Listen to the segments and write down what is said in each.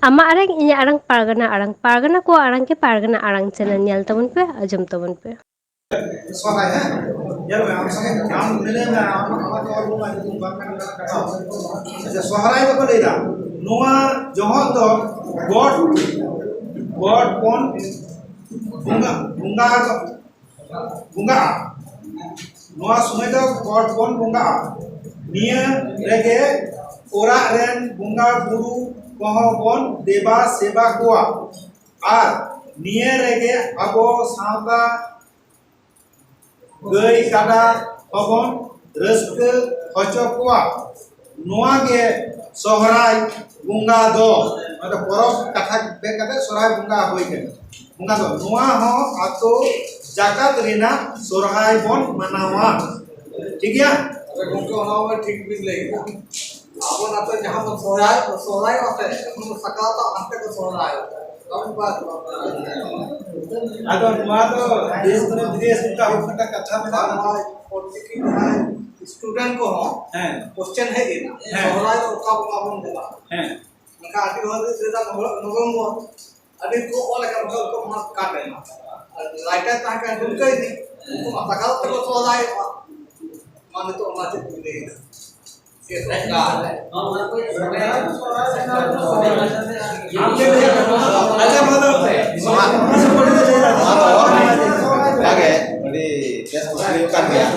Ama arang inya pargana ko arang ke pargana arang channel nyal tabun pe ajam tabun pe सोना है यार मैं आपसे काम मिले मैं आप और वो मैं तुम बात करने का करता हूं अच्छा सोहराय को लेदा नोआ जहां तो गॉड गॉड कौन bunga bunga bunga नोआ समय तो गॉड कौन bunga निया रेगे ओरा रेन bunga गुरु कहो कौन देवा सेवा कोआ आर निया रेगे अबो सावता गई कादा हबन रस्क हचो कोआ नोआ के सोहराय बुंगा दो मतलब परब कथा बे कते सोहराय बुंगा होई के बुंगा दो नोआ हो आतो जाकात रिना सोहराय बन मनावा ठीक है गोंके ओनावा ठीक भी लई आबो ना तो जहां पर सोहराय होते हम सकात अंत को सोहराय अब बात आदो नोआ तो देश में विदेश का होता कथा में स्टूडेंट को हो हैं क्वेश्चन है कि सोहराय को का बन देला हैं उनका आदि हो देता नवंबर आदि को ओला का को मास काट देना राइटर ता का उनका ही उनको सकात को सोहराय माने तो माचे दे ये सरकार है अच्छा मतलब Oke, jadi dia menunjukkan ya.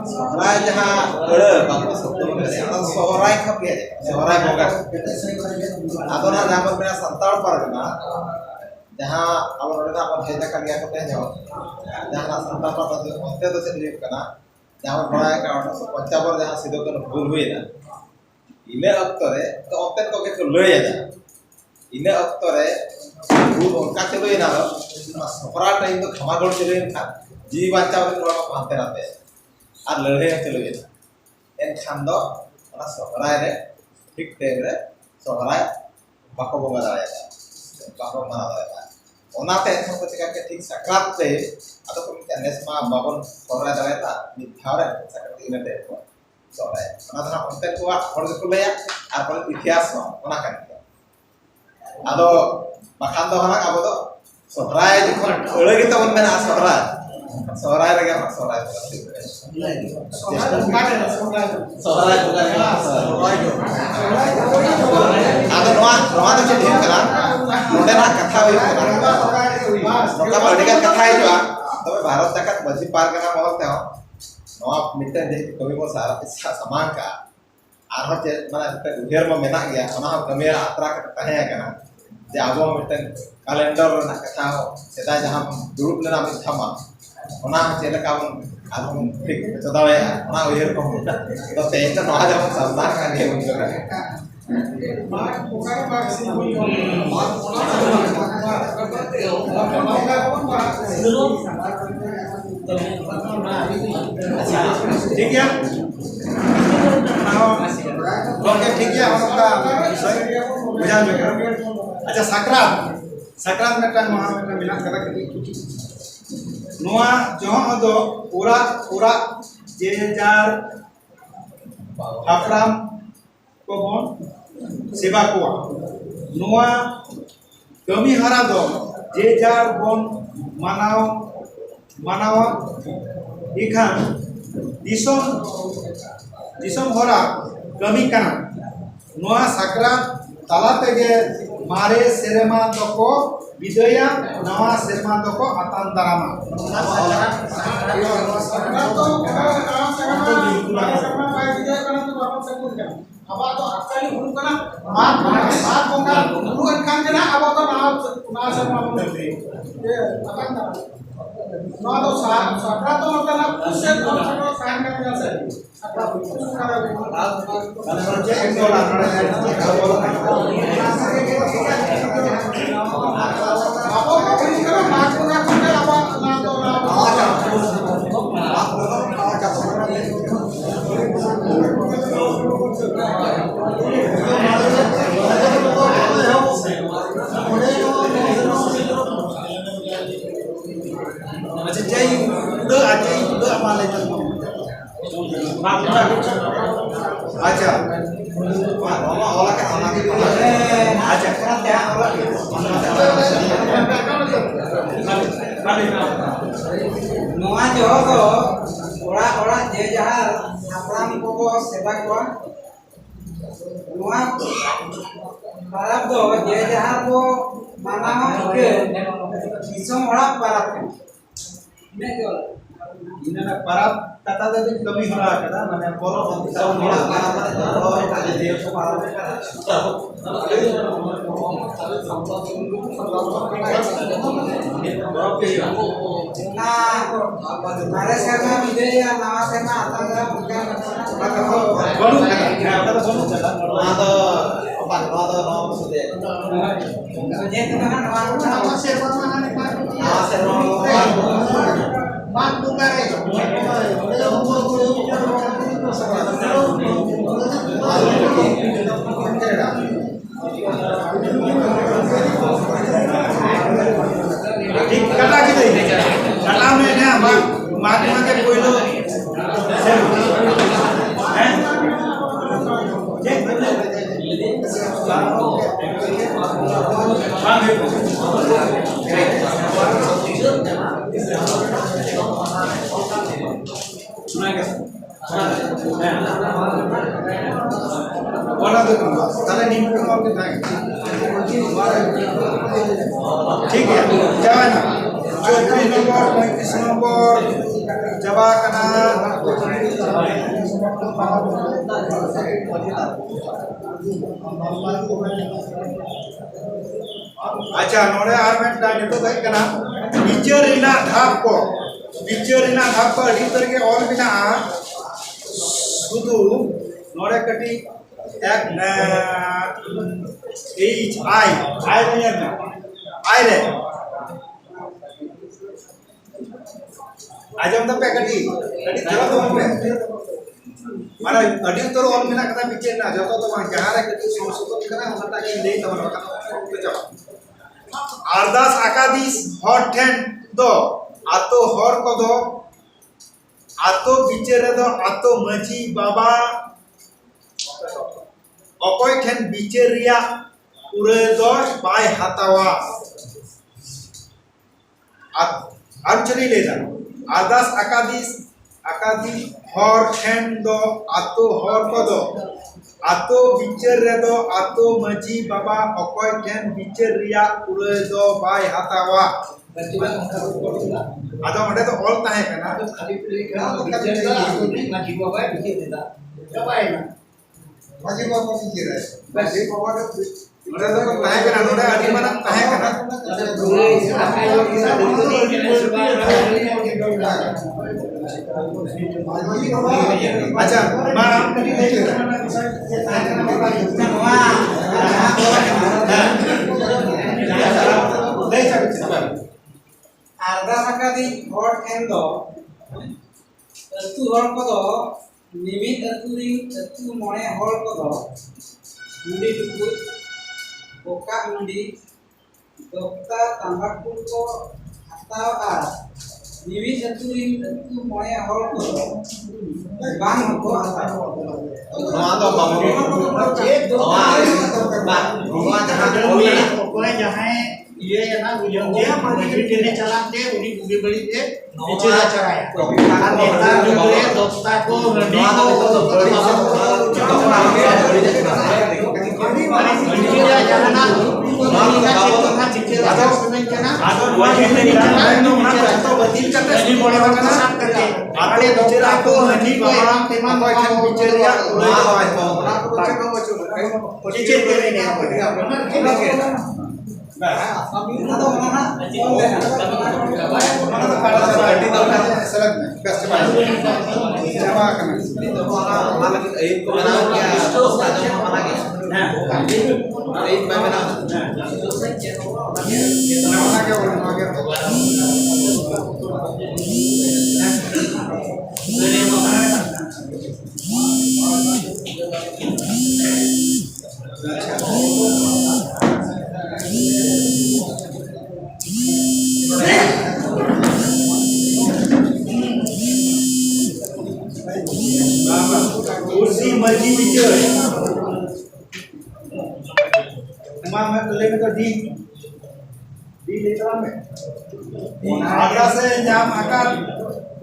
Sohrai jaha bagus atau sohrai kapi aja, sohrai bogas. Atau na dapat benar santar pargana, jaha awal kita apa hanya kerja kerja jauh, jaha santar pargana onte tu sendiri karena jaha benar kalau pencapar jaha sido kan bulu ya. Ini aktore, tu onte kau kita loy aja. Ini aktore bulu onka celo ini nalo, sohrai time tu khamagor celo ini kan, jiwa cawat orang pantai rate. আর লড়াই চলে গেছে N খান্দ ওনা সহরায় রে ঠিক time রে সহরায় বাকো বঙ্গা দাঁড়ায় বাকো মানা দাঁড়ায় ওনাতে এখন তো চিকাকে ঠিক সাকরাত তে আতো কোন নেস মা বাবন সহরায় দাঁড়ায় তা নিধারে সাকরাত ইনতে সহরায় ওনা ধরা কন্টেন্ট কো হড় কো লয়া আর পরে ইতিহাস ওনা কান আদো বাখান দো হানা আবো তো সহরায় যখন ওড়ে গিয়ে তখন মেনা Sohrai sohrai lagi apa sohrai sohrai bukan atau noa tu jadi kan udah nak kata itu kan noa kalau dengan kata itu ah tapi Bharat dekat wajib par karena mau tahu noa minta jadi kami mau sama ka arah je mana kita ujar mau menak ya mana kami atra katanya kan jadi abu minta kalender nak kata kita jangan dulu benar ambil sama ona chela ka bun alum ঠিক চদালে ona ওয়ের কম তো তেটা না যা সামনা কানে বন করে मार पोकार बाग से कोई मार अच्छा ठीक है ओके ठीक है हम का बुझा में अच्छा सकरात सकरात में टाइम वहां में मिला करा के नोआ जहां दो पूरा जे जार हापराम को बन सेवा को नोआ कमी हरा दो जे जार बन मानाव इखान दिसम हरा कमी काना नोआ सकरात ताला तेगे मारे सेरेमा दको विदया नवा सेरमा दको आतान दारामा अब तो अक्कली हुन कना मार बोंगा हुन खान जना अब तो ना सेरमा बोलते ये आतान दारामा ना तो सकरा तो मतलब उससे कम से कम साइन करने से सकरा अच्छा जय उड़ आ जय उड़ हमारे अच्छा olah kan olah gitu. अच्छा Noa Jawa ko orang-orang je jahar hapram ko seba ko noa parab do je jahar ko manaw ke disong orang parab ini ko ini nak parab kata tadi kami hara kata mana poro kita Olah parah kalau ada dia tuh parah nah mare serna bidaya nawa serna atangga bukan baru kata baru jalan atau opat atau nom sudah. je kan nawa serna bantu kare kata kita ini kata mainnya mati koin lo ठीक है जवान 34 number 35 number जवा कना अच्छा नोड़े are में time तो गई कना बिचरिना धाप को अड़ी तरह ऑल बिना शुद्ध नोड़े कटी एक एच आई रे आजम द पे कटी चलो तो पे माने अड़ी तो ऑल बिना कथा बिचरिना जतो तो जहां रे कटी संस्कृत कना हटा के ले तो तो चलो अरदास आकादिस हर ठेन दो आतो हर को दो आतो बिचरे दो आतो मजी बाबा अकोय ठेन बिचरिया उरे दो बाय हतावा आचरी लेदा अरदास आकादिस हर ठेन दो आतो हर को दो आतो बिचर रे दो आतो मजी बाबा अकोय ठेन बिचरिया उरे दो बाय हतावा आदो मडे तो ऑल ताहे कना खाली प्ले कना तो बिचर मजी बाबा बिचर देता जबाय ना मजी बाबा बिचर है बस बाबा मडे तो ताहे कना नोडे आदि माना ताहे कना अच्छा Arda sakadi hot endo atu hor kodo nimit atu ring atu mone hor kodo mundi dukut boka mundi dokta tambakul ko atau ar nimit atu ring atu mone hor kodo bang ko atau Noa to bang Noa jahan pokoknya jahe iya ya na ujung dia maju kene calang te udi bugi beli te bicara acara ya neta juga dokta ko ngedi ko bicara jangan na atau dua kene atau batin kata ini boleh makan sak kate ada dokta ko ngedi ko orang teman ko kan bicara cicit kene ne atau mana kursi maju di dalam adas nyam akan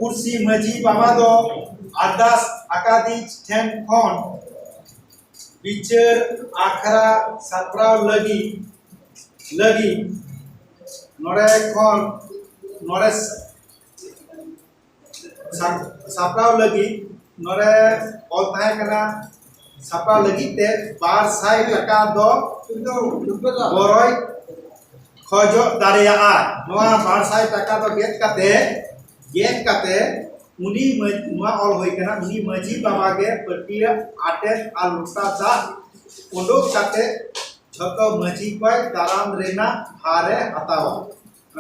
kursi maji baba do adas akadi ten kon bicar akhara saprau lagi nore kon nore saprau lagi nore all tahe kana saprau lagi te bar sai taka do boroi khojo dareya noa bar sai taka do get kate uni noa all hoi kana uni maji baba ge patia aten aluta da pondok kate jhoto maji koi daram rena hare hatawa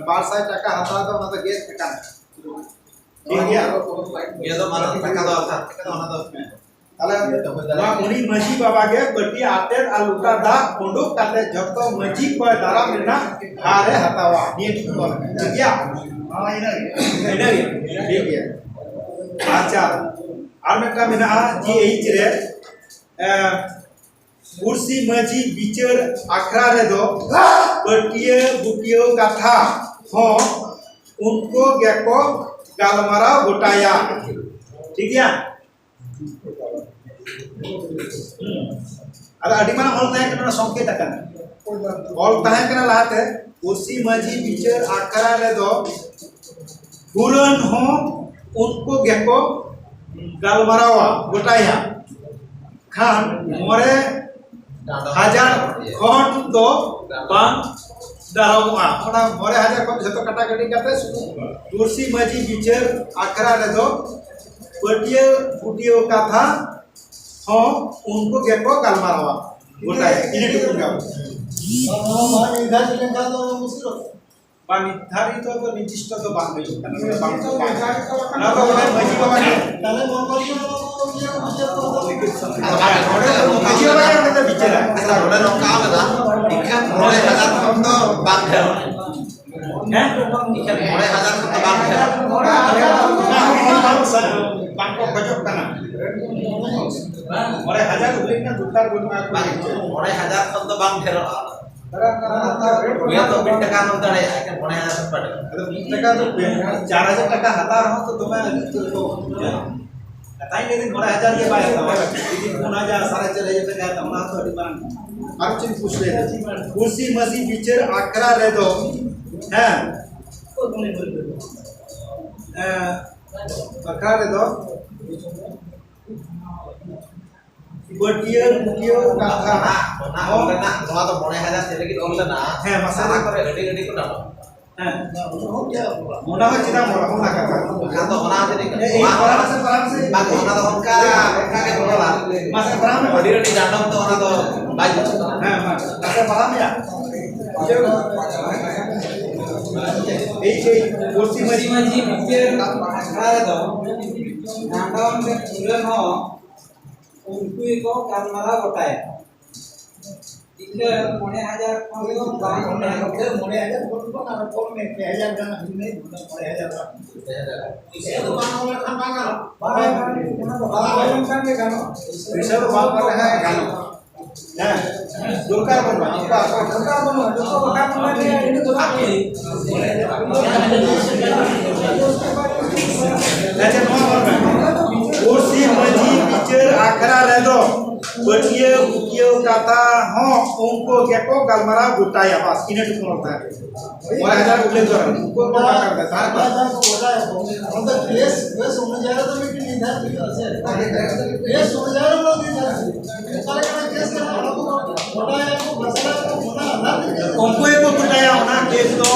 bar sai taka hatawa do na to get kan ठीक है ये तो माना टका दो था ना तो তাহলে না উনি মাঝি বাবাকে বটি আতে আলুটা দা পন্ডুক কাতে যত মাঝি কয় দ্বারা মেনা হারে হাতাওয়া নিয়ে ঠিক বলে ঠিক আছে হ্যাঁ এটা ঠিক আছে আচ্ছা আর একটা মেনা জি এইচ রে কুরসি মাঝি বিচার আখড়া রে দো বটিয়ে বুটিও কথা हो उनको गेको गालमाराव गोटाया ठीक है ada di mana all tahan kana songket akan all tahan kana lahate kursi maji bicar akara re do puran ho unko geko galmarawa gotaya khan more hajar khon do bang darawma ona more hajar khon joto kata kati kate kursi maji bicar akara re do पटिया फुटियो कथा हो उनको gecko गालमारावा गोटाय ini dukung gaw निर्धारित तो निर्दिष्ट तो बांग हुई karena बांग तो ना तो माजी बाबा ताले माजी बाबा yang kita bicara udah nongkal na ikan 10,000 ton to bang hel ikan 10,000 ton to bang hel bangko bajok kana ore hajar ulingna dutar gunma 10,000 ton to bang hel ya to bin taka non tare ikan 10,000 pada taka to 4,000 taka hatar ho to तुम्हें तो बताएं लेकिन 10,000 ये बात है लेकिन 4,000 4,500 टका तमना तो अड़ी बार और चीज पूछ ले कुर्सी मसी बिचर आकरा रे दो हैं आकरा रे दो बटिया मुटियो कथा ना होले ना नोआ तो 10,000 से लेकिन होले ना हैं सारा करे गडी को ना हैं मोना का चिता मोना होना कथा kan to ona jadi ए परम से bang ona to onka ke bola mas परम bodi di dandong to ona to baju हैं mas परम ya এই কুর্সি माजी माजी पिक्चर आखड़ा दो नांडम के पुरन हो उनको को गालमारा गोटाया इधर 10,000 को बांग ने के 10,000 को ना को में 10,000 का नहीं 10,000 इसे तो बांग वाला खान बांग का के गानो पैसा तो बात कर रहा है गाना हैं दुर्गा बनवा आपका दुर्गा बनवा जो को बता दूंगा कि ये तो बात है ऐसे नो बनवा कुर्सी मजी पिक्चर आखरा रे दो बटिया बुटियो कथा हो उनको गेको गालमारा गुटाया बस इने टुकु होता है 1000 उल्लेख कर उनको को बात करता है सारा को होता है हम तो केस होने जा रहा तो भी नहीं था केस होने जा रहा तो नहीं था सारा का केस का गोटाया को मसला को होना उनको को गुटाया होना केस तो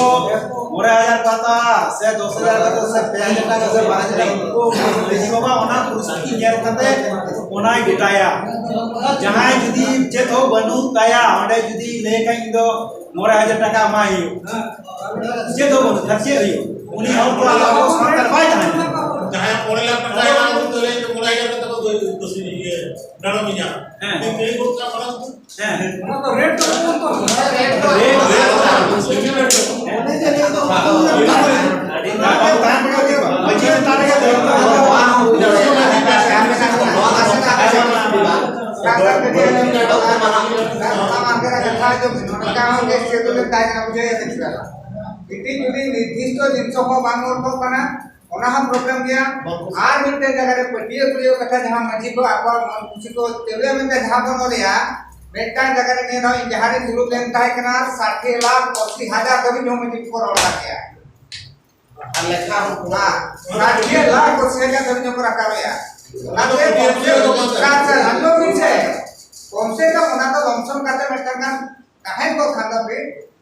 10,000 पाता से 2,000 का से 5,000 का से 12,000 उनको रेशियोबा होना परिस्थिति नेल कते ओनाय गुटाया जहां जुदी चेत हो बनु ताया ओंडे जुदी ले काई दो 9,000 टाका माई चेत हो बनु खर्चे रहियो उनी और तो आला को सरकार बाय जहां 4,00,000 टाका मांगो तो ले 9,000 टाका दो दोसी ये डालो मिया हां के को का फरक हां तो रेट तो ताय ना बुझे देखिरा इति जुदी निर्दिष्ट जिनिस को बांग ओरको कना ओना हम प्रॉब्लम गया आर मिलते जगह रे पटियो पुलियो कथा जहां मजी को आपा मन खुशी को तेवे में जहां बन लिया बेटा जगह रे ने रही जहां रे दुरु लेन ताय कना 60,80,000 दबी जो में को रोड़ा गया लेखा हम पूरा 60,80,000 दबी जो को रखा गया नाते हम लोग पीछे कम से कम ओना तो लमसम काते मेटंगा काहे को खांदा पे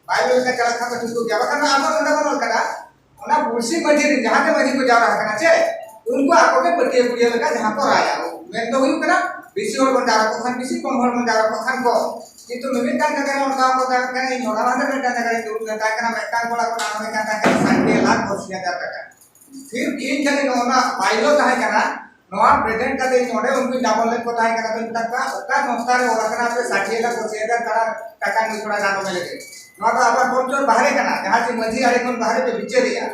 बाइबल का चला खांदा ठीक हो गया बकन आमा नंदा बनल करा ओना बुरसी मजी जहां के मजी को जा रहा कना छे उनको आको के पटिए पुलियो लगा जहां को आया मेन तो हुई करा बिसी और बंदारा को खान बिसी कम और बंदारा को खान को किंतु मिमिटान जगह में उनका को दा कने नोड़ा वाले बेटा जगह के दूर का कना मेटान कोला को नाम में कहता है 60,80,000 टका फिर इन जने नोना बाइलो ताहे कना नोआ प्रेजेंट का दे नोडे उनको डबल लेन को ताहे कना तो तक का नोस्ता रे और कना पे 60,80,000 टका नि थोड़ा गानो में लगे नोआ तो अपन कोचर बाहर कना जहां से मजी आरे कोन बाहर पे बिचेरिया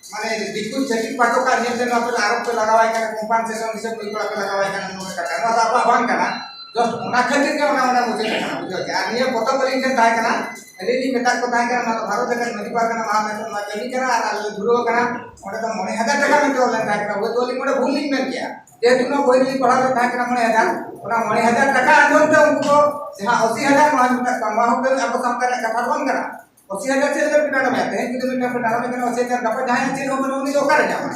माने दिकु छटी पाटो का नियम से नोआ पे आरोप पे लगावाय कना कंपनसेशन हिसाब कोई पे लगावाय कना नोए का नोआ तो आपा बांग कना जस्ट ओना खातिर के ओना मुझे कना बुझो के आ निये पतो बलिन के ताहे कना रेली मेटा को ताहे कना तो भारत जगह नदी पार कना वहां में तो मा कमी कना आ दुरो कना ओडे तो मने 1000 टका में तो ले ताहे कना वो तो लिंग मोडे भूल लिंग में किया जे तुनो कोई भी पढ़ा ताहे कना मने 1000 ओना मने 1000 टका आंदोलन तो उनको जहां 80,000 मान कमा हो गए आपको संकर कथा बन करा 80,000 से अगर पिटाना में आते हैं कितने मिनट में डालो में 80,000 डबल जहां चीज हो बनो नहीं दोकार जामा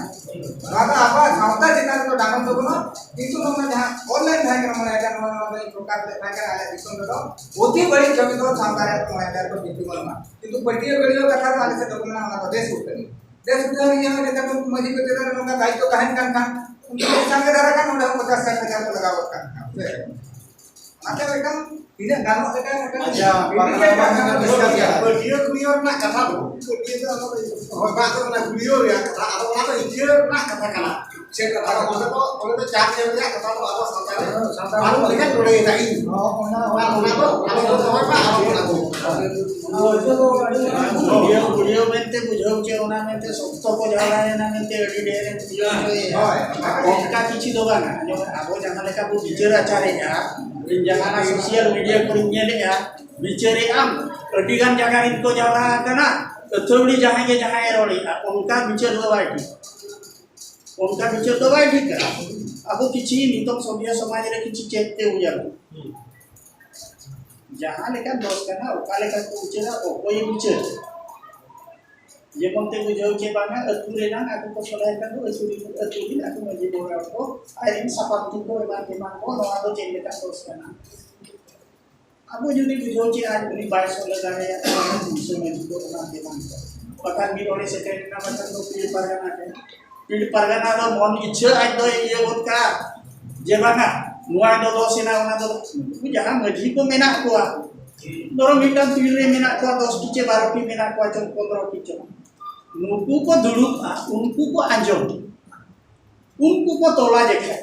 राधा आपा सावता जितना तो डांगन तो बनो किंतु लोग जहां ऑनलाइन था कि मने 1000 में प्रकार से था कि आले दिसों तो होती बड़ी जमीन तो सामने है तो 1000 को बिल्कुल बना किंतु पटियो वीडियो कथा वाले से डॉक्यूमेंट ना देश उठे ये में जब मजी को तेरा लोग का दायित्व कहन kan उनके संग दारा kan udah 50,000 लगाओ kan आते बेटम tidak गानो का अच्छा वीडियो क्लियर ना कथा वीडियो तो होगा तो ना वीडियो या कथा अब ना तो वीडियो ना कथा कना से कथा को तो चार से या कथा तो अब संतान बारू लेकिन थोड़े जाई ओना तो अब तो होगा वीडियो मेंते बुझौ जे ओना मेंते सत्य को जाला ना मेंते एडी डेरे वीडियो ओका किछि दोगा ना जो आबो जहां लेका बु बिचारा चारे या जहां सोशल मीडिया को नेले या बिचारे आम अडिगान जगह इनको जाला कना अथोड़ी जहां के जहां रोड़ी उनका बिचार दो बाटी उनका बिचार दो बाटी का आबो किछि नितम सभ्य समाज रे किछि चेते हो जाबो जहां लेका दोस्त कना ओका लेका को उचेरा ओकोय बिचार जे बनते बुझौ के बाना अतुरे ना aku को सलाह कर दो अतुरी aku मजे बोरा को आइन सपाती को एबा के मान को नवा तो चेले का दोस्त कना अब जुदी बुझौ के आज उनी 22 लगाने या दूसरे में को ना के मान पता भी रोने से ट्रेन ना मतलब तो पीड़ परगना तो मन इच्छा आज तो ये उनका जे बाना नुआ दो सेना ओना दो जहां मजी को मेना को दोरो मिटन तीरे मेना को 10 टीचे 12 टी मेना को 15 टीचे उनको को दुड़ुप उनको को आंजम उनको को तोला देखे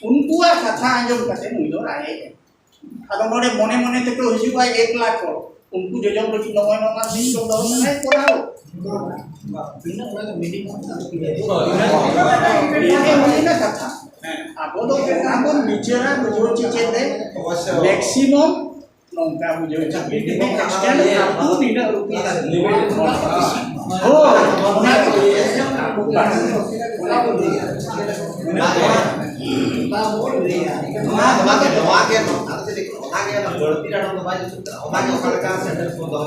उनको कथा आंजम कते नुई दो राय आदो नोडे मने मने ते को हिजुआ 1 लाख को उनको जो जो बटी नवा नवा सिस्टम दो नहीं कोराओ बिना ओना मिनिमम ये होइना कथा आबो दो आबो बिचारा बुझो चिचेते मैक्सिमम नोंका बुझो मिनिमम एक्सटेंड आपको बिना रुपया हो ओना बढ़ती ना सरकार सेंटर को दो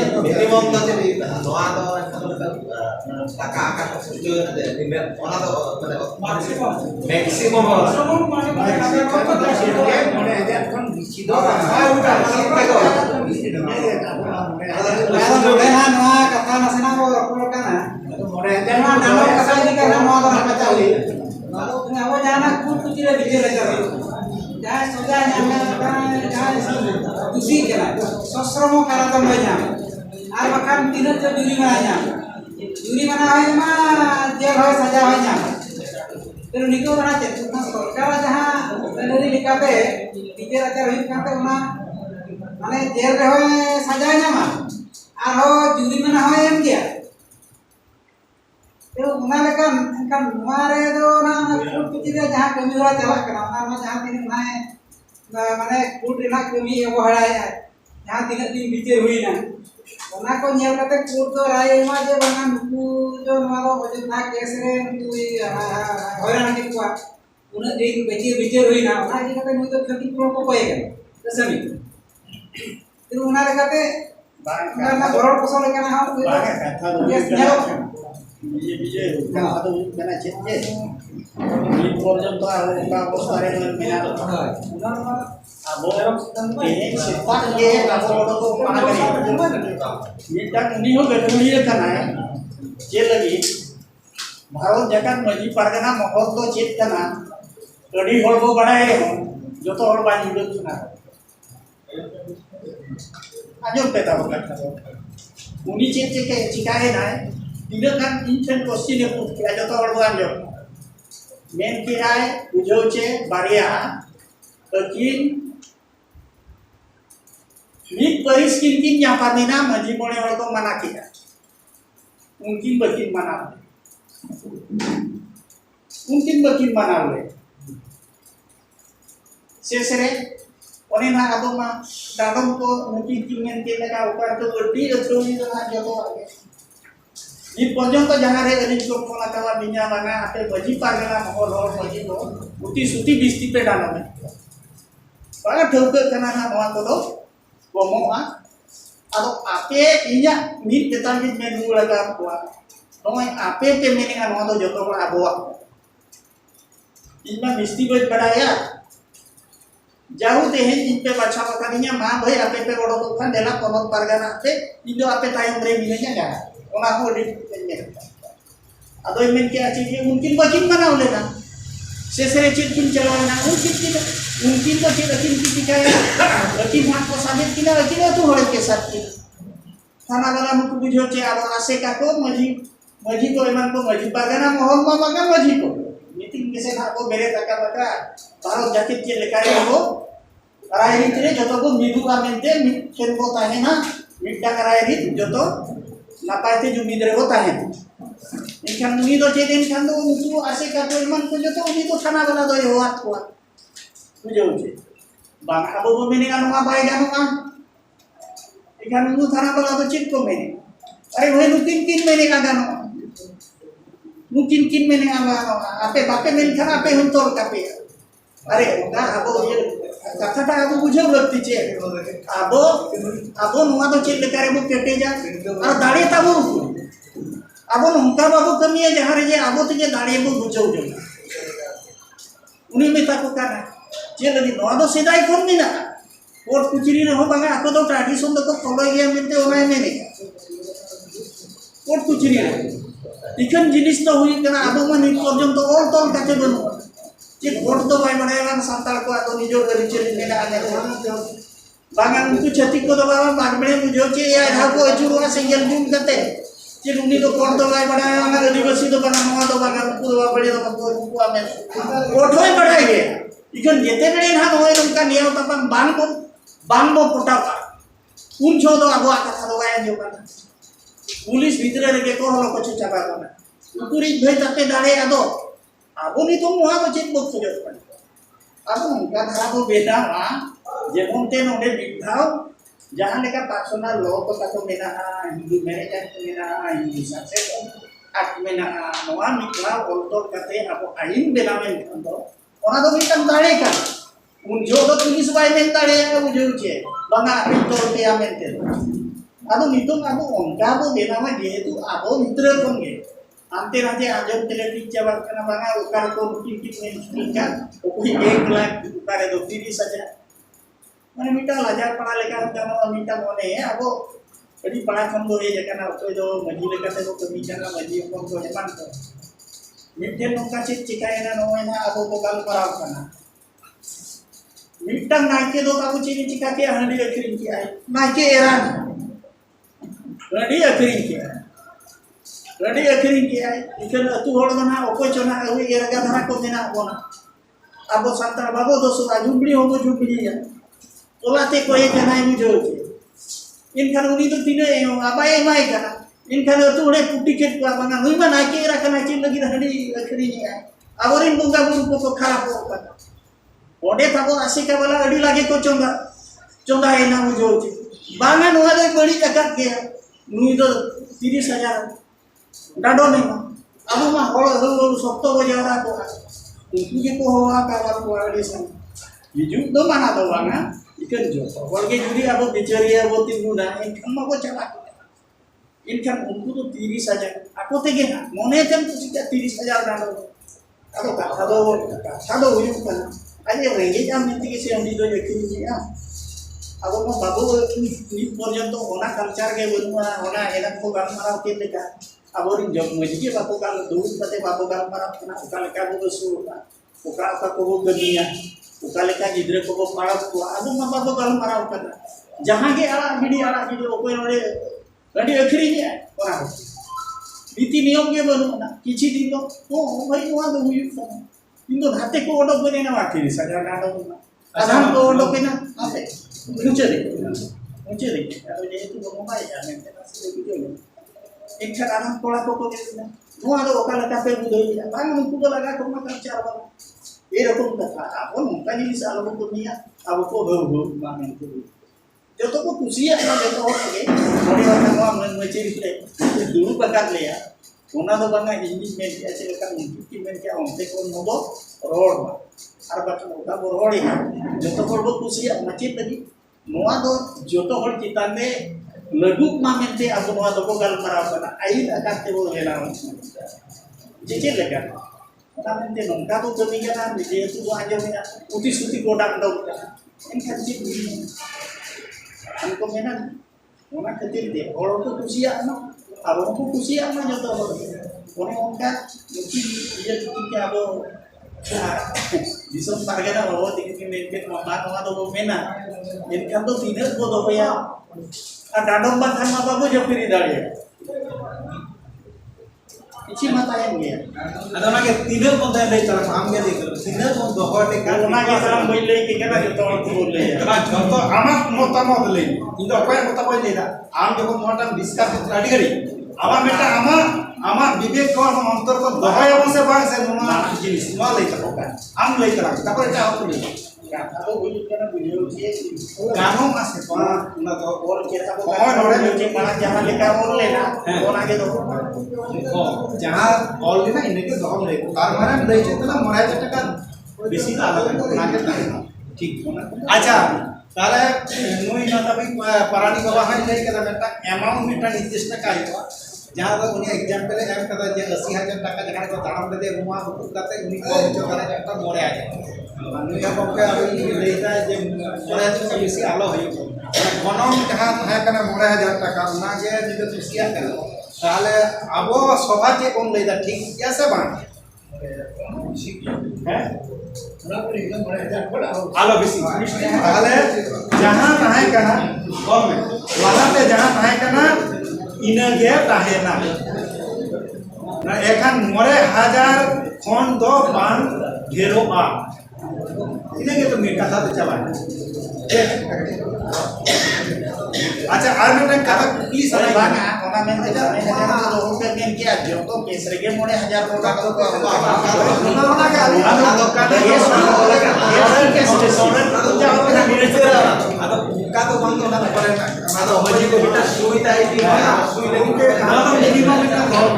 मिनिमम तो चली नवा तो टाका आका जो निमेट ओना तो मैक्सिमम माने खन बिचिदो नवा कथा नसेना को रखो kana मोरे जना नाम कथा जी का नवा तो हटा चाली अब जाना कुछ कुछ रे बिचे लगा जहाँ सजा जाना जहाँ खुशी करा सश्रम करा तो मजा आर बखान तीन जो जुरी मना है मा जेल है सजा है ना फिर निको बना चेक सरकार जहाँ लड़ी लिखाते टीचर आचार हुई करते उना माने जेल रे है सजा है ना आर हो जुरी मना है एम गया तो उना लेकिन इनका नुआरे दो ना कुछ कुछ रे जहाँ कमी वाला चला करना ना जहाँ तीन ना माने कुट ना कमी वो हड़ा है जहाँ तीन दिन बिचार हुई ना ओना को nyel kate कोर्ट तो राय एमा जे बना नुकु जो नवारो वजन ना केस रे नुकु होयरान के कुआ उन दिन बिचार हुई ना ओना जे कते नुई तो खती को कोय के तसमी फिर उना रे कते ना बरोड पसो लेके ना हम केस nyelo विजय कथा तो कना चेत जे नी पर्यंत का अवस्था रे मेना abo ini sifat ye abo ko panagari mitak ni ho gaduliya kana je lagi bharat jagat maji pargana mohol to chet kana adi hol bo badaye joto hol ba hidup sana ajok peta bakata uni chet ke cikae na tidak kan inten question e put ke joto hol bo anjok men kirai bujoche baria akin Mid baris kinkin yang panina maji mone orang tu mana kita, mungkin bakin mana, boleh. Sesere, orang nak apa mah dalam tu mungkin cuma kita kau kan tu berdi tu itu nak jatuh lagi. Mid pojok tu jangan ada ni cukup pola kawan minyak mana, apa baji pargana mohon baji tu, uti suti bisti pedana ni. Bagai teruk kerana nama tu tu. Ngomong atau ape inya mit ketan mit menu laga kuat noy ape pe meningan no to joto la aboa inna misti boj badaya jauh teh in pe bacha pakadinya ma bhai ape pe odo to kan dela ponot pargana pe indo ape tayong re minenya ga ona ko di penye ado men ke achi ke mungkin bakin mana oleh na sesere cit pun jalana mungkin तो चीज akin की दिखाया akin हाथ को साबित किला akin तो होले के साथ की थाना वाला मुकु बुझो चे अब आसे का को मजी को एमान को मजी पागना मोहन मा मगा मजी को मीटिंग के से ना को मेरे तका बका भारत जाति के लेकाय हो राय रीति जतो को मिदु का मेंते खेल को ताहे ना मिटा कराय रीति जतो नापायते जो मिदरे को ताहे इनखान उनी तो चेदेन खान तो मुकु आसे का को एमान को जतो उनी तो थाना वाला दो होत को Tujuh je, bang abu pemini kan orang baik kan orang, ikan itu tanah bala tu cip pemini, ayah mungkin kin meni kan orang, mungkin kin meni orang, apa bape meni kan apa huntor kape, are enggak abu je, kata abu bujau berarti je, abu nunga tu cip lekar abu keteja, ar dari tabu, abu nungka abu kami aja hari je, abu tu je dari abu bujau je, uni minta kukan. Jadi lagi noa do sedai kon mina court कुचरी रे हो बागा ako do tradition do ko follow gaya mente ona mene court कुचरी रे इखन जिनिस तो हुई kana abo man nik porjonto all tol kate banu je court तो bai manayan santal ko ato nijo dari cheli mena ane baga unku chati ko do baba bagbene bujo che ya ha ko ajuru na single jum kate je uni do court तो bai manayan na university do bana noa do baga unku do bade do ko ame court होय बढ़ाई गया इकन जेते बड़े ना होय उनका नियम तपन बांग बो पुटावा उन छो दो आगो आता था गाय जो का पुलिस भीतर रे के को हलो को चाबा का उकुरी भई तते दाड़े आदो आबो नी तो मोहा को चेक बक जो पन आबो उनका धारा को बेटा वा जेमन ते नोडे बिठाओ जहां लेका पर्सनल लॉ को का मेना हिंदू मैरिज एक्ट मेना हिंदू सक्सेस एक्ट मेना नोआ मिकला ओल्टो कते आबो आइन बेनामेन खंदो ona do mitan dare kan unjo do pulis bai men dare ujo che banga pinto te amente ado nitung abo onka bo benama jehetu abo mitra kon ge ante raje ajam tele picha kana banga ukar ko titik men speaker okoi 1 lakh ukare do 30 saja mane mita lajar pala leka kana mita mone abo jadi pala kon do ye kana okoi do maji leka te ko bicara maji kon ko eman ko मिट्टे नौका चित चिकाए ना नौए ना अब वो कल पराव करना मिट्टा Nike दो का कुछ नहीं चिका के हंडी अखरीन किया है नाइके एरान हंडी अखरीन किया है इकन अतु होड़ बना ओको चना हुई एरगा धरा को देना बोना अब संतर बाबो दो सुरा जुबड़ी होगो जुबड़ी है ओलाते कोई जना मुझे इनखान उनी तो तीनों अबाय माय करना इनखान तो उड़े टिकट को बंगा हुई बना के रखना चिन लगी हंडी अखरी नहीं है अवरिन बुंगा बुन को खराब हो का ओडे थाको आशिका वाला अडी लागे को चोंदा है ना मुझे Bangan ada beli jagat dia. Nui itu 30,000 dado nih mah. Abu mah kalau sokto bajara ko. Ini ko hawa kawan ko ada sana. Jujur do mana do bangan ikan jo. Kalau jadi abu bicara abu tinuna ikan mah ko celak. Ikan untuk tuh 30,000. Aku tege na. Mone jam tuh 30,000 dado. Kalau tak sado itu kan. Aja ringgit jam nanti yang di dojo kini ya. Aku mau babu ini pernyataan orang kalcar ke benua orang enak ko kan marau kita kan. Aku ring jom mesti babu kan dulu pate babu kan marau kena ukal ka bu su. Ukal ka ko genia. Ukal ka gidre ko marau ko. Aku mau babu kan marau kan. Jahan ke ala gidi ko ore. Gadi akhirnya orang. Niti niyom ke benua kici din to. Oh bhai wa do huyu kan. Indo hate ko odok bene na wakiri saja na do. Asan ko odok na ape. Muncul deh. Kalau dia itu ngomong baik ya, nanti masih begitu. Ikan anak pola pokok itu, semua ada okal kafe budaya. Bangun kuda laga kau makan cara. Ini aku tak apa, mungkin ini salah bukunya. Aku kau baru bangun itu. Jatuh kau kusia kan jatuh orang ni. Orang orang mencuri deh. Dulu bakat le ya. Mana tu bangga ini media cakap mungkin media orang tekon mobo roll. Arba tu mobo roll ini. Jatuh kau kusia macam tadi. Noa do joto hor kitane laduk mamente aku noa do ko gal marapana ai akate bo hela jeje lega mamente nongka to jemiganan je tu aja mena uti suti godang do en khaji anko menan ona khatir de oro to kusia no aro ko kusia ma joto hor one onka uti je tuti abo Disum targana bahwa tinggi mungkin makan atau mena. Jadi kan tuh tidak bodoh ya. Ada domba kan apa pun jauh dari dari. Ici mata yang dia. Ada lagi tidak pun dari cara ambil itu. Tidak pun dohor dekat. Lagi sekarang boleh kita kan itu orang boleh. Karena contoh amat mau beli. Itu apa yang kita boleh tidak? Am joko mau discuss tadi kali. Awak mereka ama विवेक को हम अंतर को दोहराया से बात से नुमा जिनिस नुमा ले तकोkan am ले तरक तापर এটা aku ले Aku boleh karena beliau dia गानो मासे पा ना तो और kita bukan orang yang mana jangan lekar boleh ना orang gitu. जहां ऑल ना इनके दोहम ले तार माने ले चेतना मोराय टका बेसी ना अलग नाके ठीक अच्छा ताले नुई ना तभी परानी बाबा हाई ले कदा मेटा अमाउंट मेटा निर्दिष्ट का जहाँ तक उन्हें एग्जाम्पल एम कदा जे 80,000 टाका जहाँ को दाम दे रुमा उठुक करते उन्हीं को जो करे जाता मोरे आ जाए नुया बंके अभी लेता है जे मोरे तो बेसी आलो है गनम जहाँ है कना मोरे 1,000 टाका उना के निके तुसिया कर ताले अबो सभा के कोन लेदा ठीक या से बात है आलो बेसी ताले जहाँ है कना गवर्नमेंट वहां पे जहाँ है कना इनगे ताहेना ना एखान 9,000 खन दो बान घेरोआ इनगे तो मेरे कथा चला अच्छा आर में कथा please Sorry banget, orang yang tidak ada logo pengen kia joto kesre ke 9,000 produk to ना kali atau kata atau kata bangko na pare atau bagi ko kita suita itu sui lagi ke kalau minimum kita kalau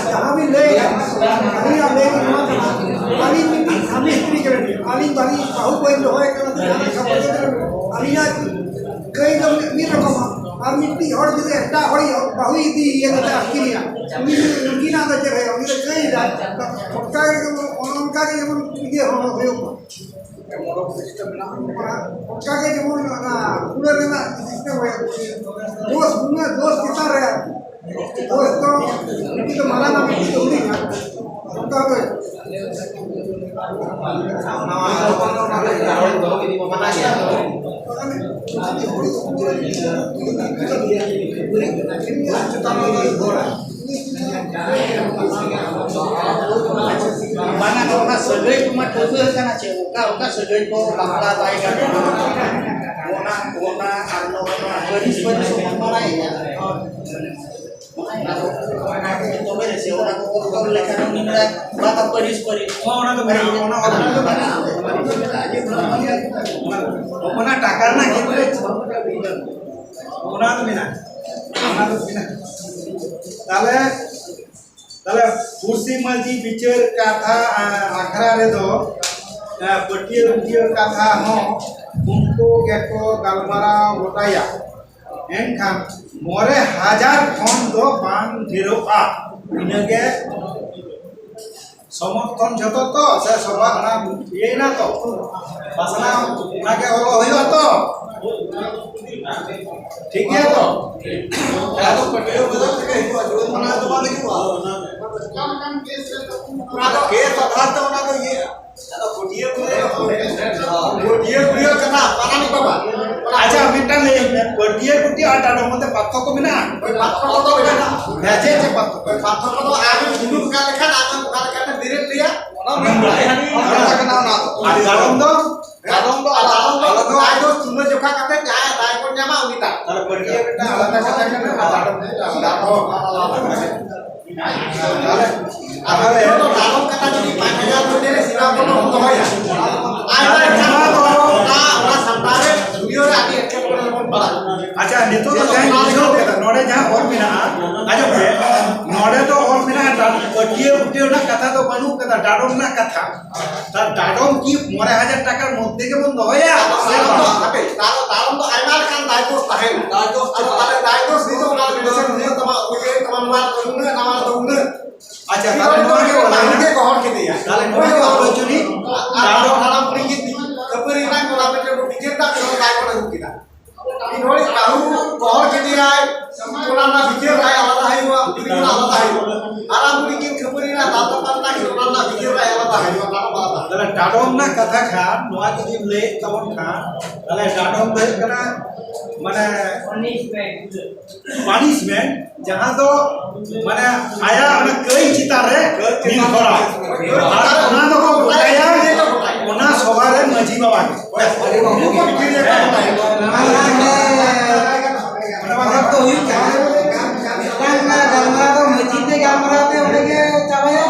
kami le kami le paling penting kami istri keren paling paling tahu poin doa kalau tidak support kami ya kaya ni rakam kami pi और जिसे ऐसा होई बहुई दी ये कथा अखिरिया उनकी ना तो चले उनके कई रात पक्का के उनका के जब ये हो पक्का के जब ना पूरा ना सिस्टम है दोस्त कितना रहा दोस्त तो उनकी तो मारा ना भी तो नहीं उनका तो Mana orang segai cuma dosa kan aja, orang segai ko bangla tai kan. Ona arno beris semua orang ya. तोबे से ओना को कम लेखा निमरा बात परिस परि ona to mena ona taka na gitu ona to mena তাহলে কুর্সি মাঝি বিচার কথা আখড়া রে দো পটিয়ে রুটিয়ে কথা হো উनको গেকো গালমারা গোটায়া এনখান মরে হাজার ফোন দো বাং ঢেরোয়া ইনগে সমর্থন যত তো সে সবা না এই না তো বাসনা ওনাকে হলো হইল তো ঠিক আছে তো Kalau pergi betul ke itu aja, mana tu mana kita? Ada kes ada tu mana tu ye. Ada kodia kena, mana ni bapa? আচ্ছা মিটান নেই পটিয়ে কুটি আর টাটার মধ্যে পার্থক্য মেনা Patro tu beda. ভেজে যে পার্থক্য Patro tu ada dulu kali kan ada kali kan diri dia. Orang kenal nak. আর গারম দো Kalau tu ada cuma juga kata jaya, jaya pun nyama kita. তাহলে পটিয়ে বেটা আলাদা কথা কেন আর Ada itu dalam kata jadi pakaian tu dia siapa pun untuk ya. Ada cara tu orang santare video ada ekor pun bala. আচ্ছা নিতো তো যাই বুঝো কেতা নড়ে যা और মিনা আচ্ছা বে নড়ে তো और মিনা পটিয়ে উঠিও না কথা তো বানু কথা ডাডম না কথা তার ডাডম কি 9000 টাকার মধ্যে কে বন্ধ হইয়া Tapi dalam tu aiman kan daidos tahen. Daidos ada daidos itu orang biasa dia teman luar tunggu nama tunggu. আচ্ছা তাহলে নড়ে বলা Nanti kohor gitu ya. তাহলে নড়ে আলোচনী Dalam dalam peringit keperingan kalau kita berpikir tak kalau kayak orang kita. Ini tahu kohor gitu ya. Orang nak pikir kayak Allah tahu, pikir Allah tahu. Orang peringit keperingan datang tak orang nak pikir kayak Allah tahu. Orang Allah. তাহলে ডাডম না কথা খান নোয়া যদি লে তখন খান তাহলে ডাডম দেখ না মানে পানিশমেন্ট যাহা তো মানে আয়া মানে কই চিতারে দিন করা আর ওনা তো গোটায়া ওনা সবারে মাঝি বাবা Malah tuh yuk kan gambar tuh masjid deh gambar tuh udah ke cabai ya.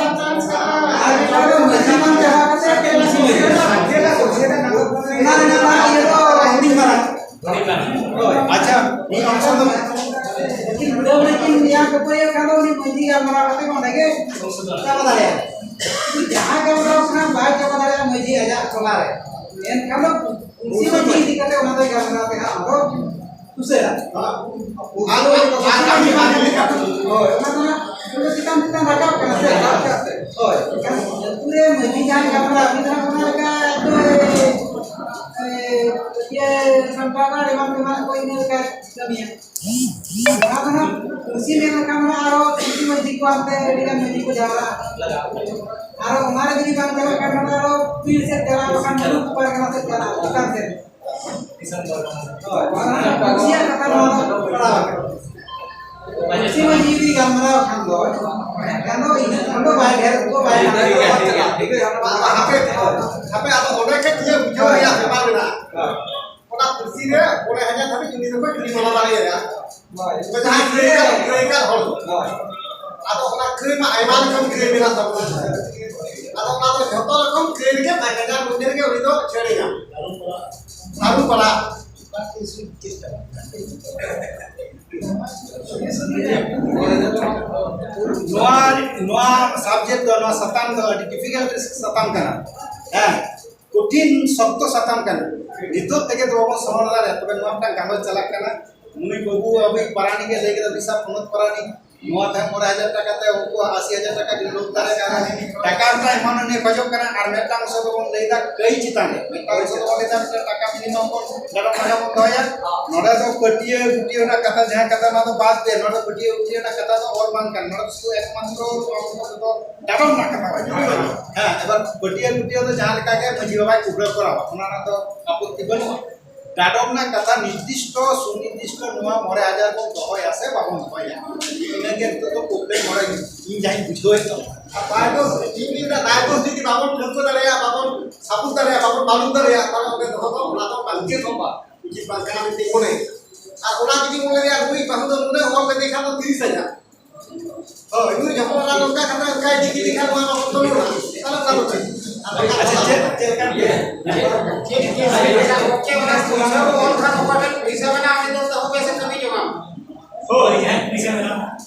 Ada kalau masjid kan jahat kan kayak masih masjid. Nah itu hindi marah. আচ্ছা এই অংশ তো Mungkin dia kepada kalau di masjid gambar apa tuh udah ke cabai ya. Jahat gambar kan baik cabai ya masjid aja kemarin. Dan kalau si masjid dikata orang tuh gambar apa atau susah. Kalau kami mana dekat. Oh, karena kalau kita rakap kan saya. Oh, kan पूरे महीने जाने का पड़ा अभी तक हमारे का तो ये संपादन एवं तुम्हारा कोई नहीं का कमी है। karena उसी में हमारा आरो इसी मस्जिद को आते डिगा मस्जिद को जावा आरो हमारे भी काम चला करना आरो फिर से चला kan dulu पर करना से चला bukan से usia kata pernah usia masih di gambar kan do kalau ini kalau bayar itu bayar HP atau orang kan dia video ya kemarin lah. Orang kursi dia boleh hanya tapi ini sampai di mana lagi ya. Macam kira hol. Atau orang kira mah aiman kan kira bila tahu. Atau kalau jodoh kan kira ke pakaian mundur ke itu cerinya. Lalu pala নোয়া subject নোয়া সাতাম তো difficult সাতাম কানা হ্যাঁ কঠিন শক্ত সাতাম কানা নিতর থেকে তো বাবা সমাধান রে তবে নোয়াটা কাগজ চালাক কানা মুই বাবু আবি পারানি কে লেগে তো হিসাব ফোনত পারানি নোয়া তে 10,000 টাকা তে উनको 80,000 টাকা দিন লোক তারে কানা টাকা টা এমন নে খজব কানা আর মেটাং সব বন লেদা কই চিতানে মেটাং সব বন লেদা টাকা মিনিমাম বন দাদা মানা বন দয়া নড়া তো কটিয়ে গুটিয়ে না কথা যা কথা না তো বাদ দে নড়া কটিয়ে উঠিয়ে না কথা তো और মান কান নড়া তো একমাত্র তো দাদম না কথা হ্যাঁ এবার কটিয়ে গুটিয়ে তো যা লেখা কে মজি বাবা কুবড়ে করা ওনা না তো আপত্তি বল দাদম না কথা নির্দিষ্ট সুনির্দিষ্ট নোয়া মরে হাজার বন দহয় আছে বাবন দহয় ইনাকে তো প্রবলেম মরে ইন যাই বুঝোয় তো Daidos ini dah daidos jadi bangun tentu dari ya bangun sabun dari ya bangun balung dari ya kalau kita tahu atau bangkit apa bikin bangkit nanti mulai. Orang jadi mulai ya gue bangun mulai orang berdekat tuh diri saja. Oh, itu jangan orang luka karena kayak dikit kan mau telur. Kalau kalau cek kan dia. Oh, iya, bisa benar.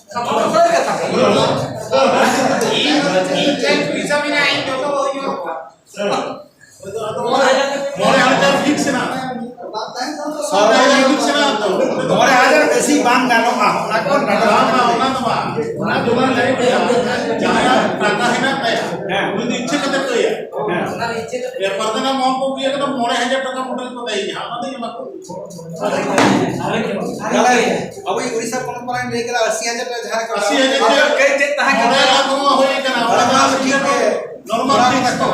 More hajar fix na. Sore hajar fix na to. More hajar besi bang gano ah. Nakon ona to ba. Ona juman dari pe. Jaya prata hina pe. Udu ichhe kate to ya. Ya pardana mo ko biya kata more hajar taka mutal to dai. Hamade ma ko. अब ये उड़ीसा परंपरा में लेकर 80,000 का झाड़ का 80,000 कई check तहा more lago hoye kana. Normal fix to.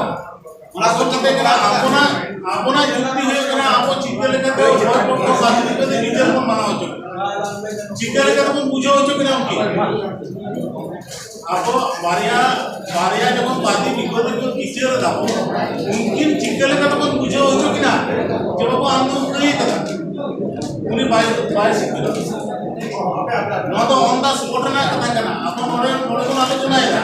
ona ko kate kana apona যুক্তি হয়ে kana apo চিকেলে kate ko সাথে kate নিজের মন মানা হচ্ছে চিকেলে kate ko বুঝো হচ্ছে কিনা কি apo বারিয়া যখন বাদি বিপদে को किचर दाओ मुमकिन चिकेले kate ko বুঝো হচ্ছে কিনা যে বাবু আমি কই কথা উনি by শিখিলো no to on the spot na katha kana apo nore ko আলোচনা এটা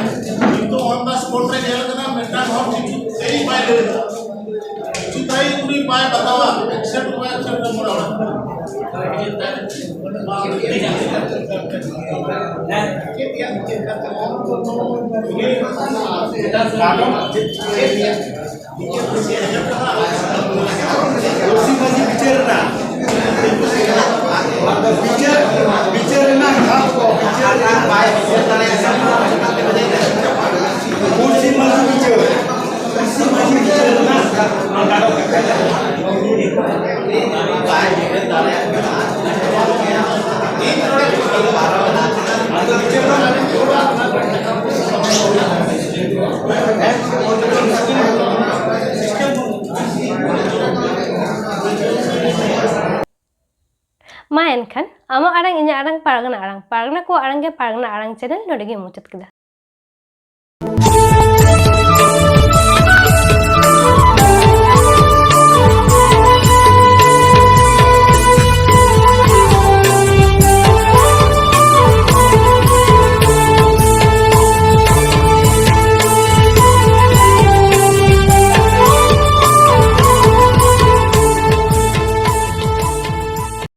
কিন্তু on the spot রে গেল kana মেটা ঘর কিছু সেই বাই লেবে কিছু তাই উনি বাই বাতাওয়া एक्सेप्ट মোরা Ma enkan ama arang inya arang paragana ko arang ke paragana arang channel nodege muchat kida